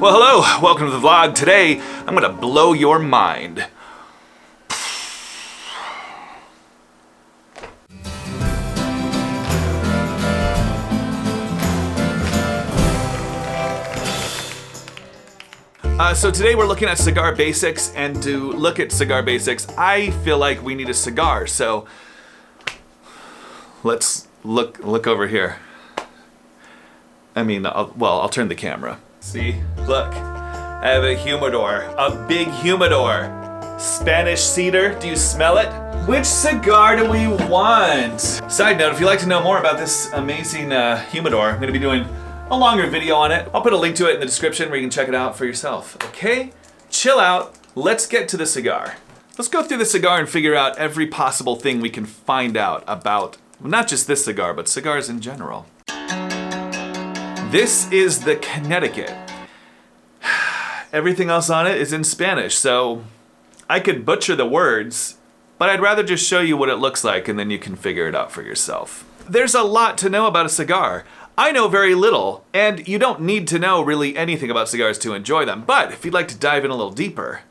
Well, hello, welcome to the vlog. Today, I'm gonna blow your mind. So today we're looking at Cigar Basics, and to look at Cigar Basics, I feel like we need a cigar, so let's look over here. I'll turn the camera. See, look, I have a humidor, a big humidor. Spanish cedar, do you smell it? Which cigar do we want? Side note, if you'd like to know more about this amazing humidor, I'm gonna be doing a longer video on it. I'll put a link to it in the description where you can check it out for yourself. Okay, chill out, let's get to the cigar. Let's go through the cigar and figure out every possible thing we can find out about, not just this cigar, but cigars in general. This is the Connecticut. Everything else on it is in Spanish, so I could butcher the words, but I'd rather just show you what it looks like and then you can figure it out for yourself. There's a lot to know about a cigar. I know very little, and you don't need to know really anything about cigars to enjoy them, but if you'd like to dive in a little deeper,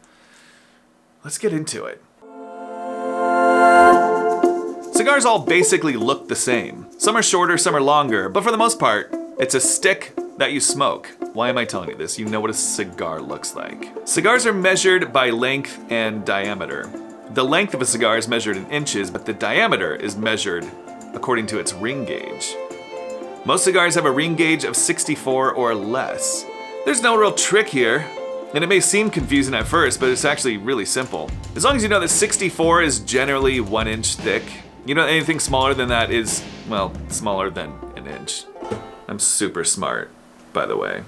let's get into it. Cigars all basically look the same. Some are shorter, some are longer, but for the most part, it's a stick that you smoke. Why am I telling you this? You know what a cigar looks like. Cigars are measured by length and diameter. The length of a cigar is measured in inches, but the diameter is measured according to its ring gauge. Most cigars have a ring gauge of 64 or less. There's no real trick here, and it may seem confusing at first, but it's actually really simple. As long as you know that 64 is generally 1 inch thick, you know anything smaller than that is, well, smaller than an inch. I'm super smart, by the way.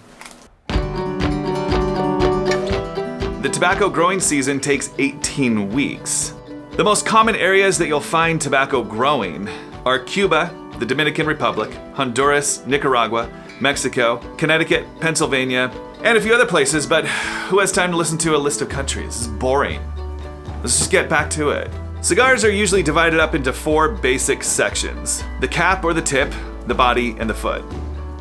The tobacco growing season takes 18 weeks. The most common areas that you'll find tobacco growing are Cuba, the Dominican Republic, Honduras, Nicaragua, Mexico, Connecticut, Pennsylvania, and a few other places, but who has time to listen to a list of countries? This is boring. Let's just get back to it. Cigars are usually divided up into 4 basic sections: the cap or the tip, the body, and the foot.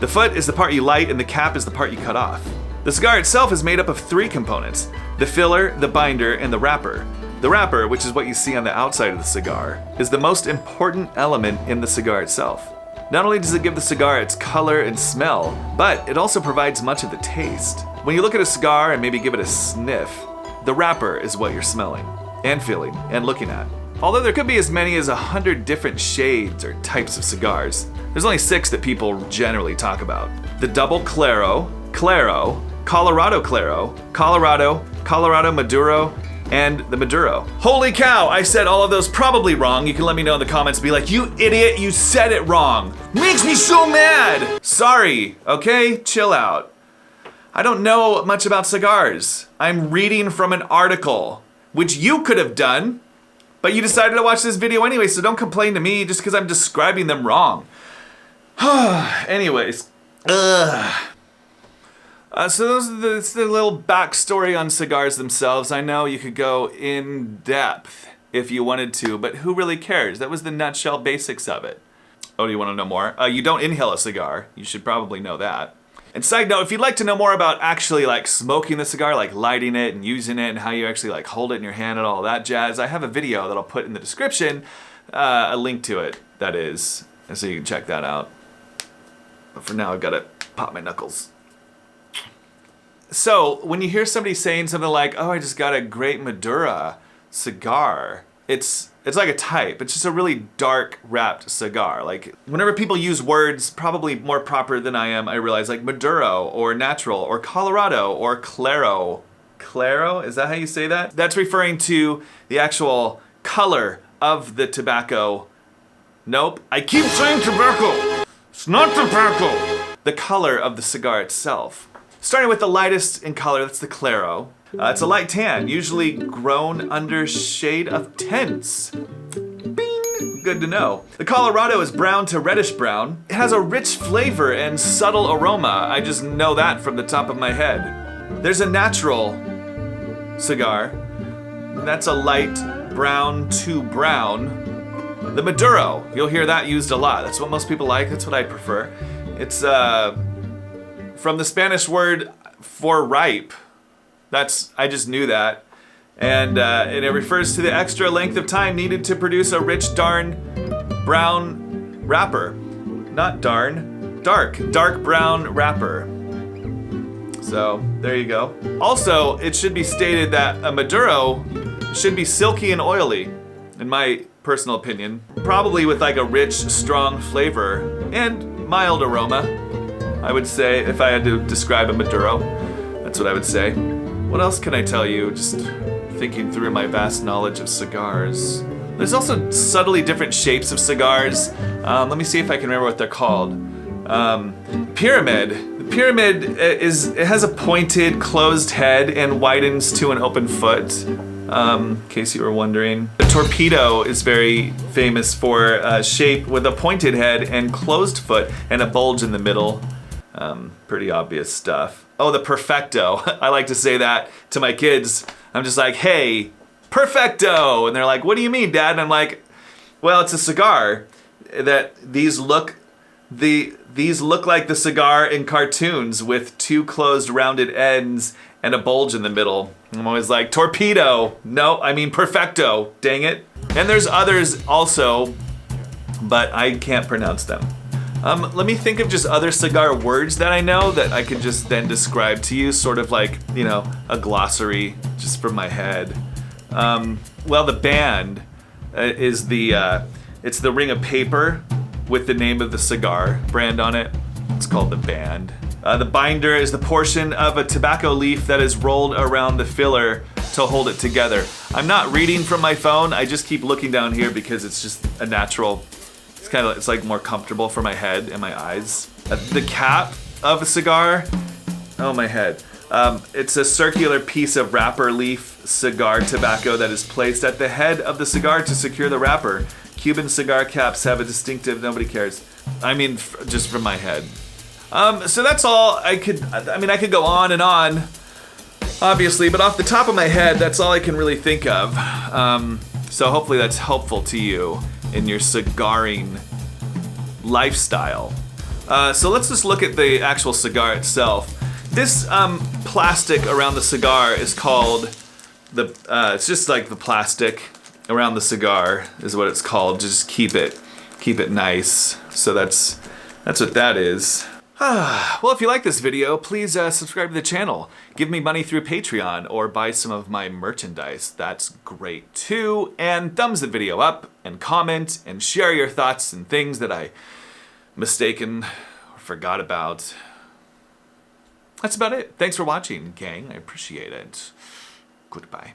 The foot is the part you light, and the cap is the part you cut off. The cigar itself is made up of 3 components: the filler, the binder, and the wrapper. The wrapper, which is what you see on the outside of the cigar, is the most important element in the cigar itself. Not only does it give the cigar its color and smell, but it also provides much of the taste. When you look at a cigar and maybe give it a sniff, the wrapper is what you're smelling, and feeling, and looking at. Although there could be as many as 100 different shades or types of cigars, there's only 6 that people generally talk about. The double Claro, Claro, Colorado Claro, Colorado Maduro, and the Maduro. Holy cow, I said all of those probably wrong. You can let me know in the comments, be like, you idiot, you said it wrong. Makes me so mad. Sorry, okay? Chill out. I don't know much about cigars. I'm reading from an article, which you could have done, but you decided to watch this video anyway, so don't complain to me just because I'm describing them wrong. Anyways, so that's the little backstory on cigars themselves. I know you could go in depth if you wanted to, but who really cares? That was the nutshell basics of it. Oh, do you want to know more? You don't inhale a cigar. You should probably know that. And side note, if you'd like to know more about actually like smoking the cigar, like lighting it and using it and how you actually like hold it in your hand and all that jazz, I have a video that I'll put in the description, a link to it, that is, and so you can check that out. But for now, I've got to pop my knuckles. So, when you hear somebody saying something like, oh, I just got a great Maduro cigar, it's like a type. It's just a really dark wrapped cigar. Like, whenever people use words probably more proper than I am, I realize like Maduro or natural or Colorado or Claro. Claro? Is that how you say that? That's referring to the actual color of the tobacco. Nope. I keep saying tobacco. It's not tobacco. The color of the cigar itself. Starting with the lightest in color, that's the Claro. It's a light tan, usually grown under shade of tints. Bing! Good to know. The Colorado is brown to reddish brown. It has a rich flavor and subtle aroma. I just know that from the top of my head. There's a natural cigar. That's a light brown to brown. The Maduro, you'll hear that used a lot. That's what most people like, that's what I prefer. It's from the Spanish word for ripe. I just knew that. And it refers to the extra length of time needed to produce a rich, dark brown wrapper. Not darn, dark brown wrapper. So there you go. Also, it should be stated that a Maduro should be silky and oily, in my personal opinion. Probably with like a rich, strong flavor and mild aroma, I would say, if I had to describe a Maduro. That's what I would say. What else can I tell you? Just thinking through my vast knowledge of cigars. There's also subtly different shapes of cigars. Let me see if I can remember what they're called. Pyramid. The pyramid it has a pointed, closed head and widens to an open foot. In case you were wondering. The torpedo is very famous for a shape with a pointed head and closed foot and a bulge in the middle. Pretty obvious stuff. Oh, the Perfecto. I like to say that to my kids. I'm just like, hey, Perfecto! And they're like, what do you mean, Dad? And I'm like, well, it's a cigar. These look like the cigar in cartoons with two closed rounded ends and a bulge in the middle. I'm always like, torpedo! No, I mean Perfecto, dang it. And there's others also, but I can't pronounce them. Let me think of just other cigar words that I know that I could just then describe to you, sort of like, a glossary just from my head. Well, the band is it's the ring of paper with the name of the cigar brand on it. It's called the band. The binder is the portion of a tobacco leaf that is rolled around the filler to hold it together. I'm not reading from my phone. I just keep looking down here because it's just a natural. It's like more comfortable for my head and my eyes. The cap of a cigar. Oh, my head. It's a circular piece of wrapper leaf cigar tobacco that is placed at the head of the cigar to secure the wrapper. Cuban cigar caps have a distinctive. Nobody cares. I mean, just from my head. So that's all I could go on and on, obviously, but off the top of my head, that's all I can really think of. So hopefully that's helpful to you in your cigaring lifestyle. So let's just look at the actual cigar itself. This plastic around the cigar is called it's just like the plastic around the cigar is what it's called. Just keep it nice. So that's what that is. Well, if you like this video, please subscribe to the channel. Give me money through Patreon or buy some of my merchandise. That's great too. And thumbs the video up and comment and share your thoughts and things that I mistaken or forgot about. That's about it. Thanks for watching, gang. I appreciate it. Goodbye.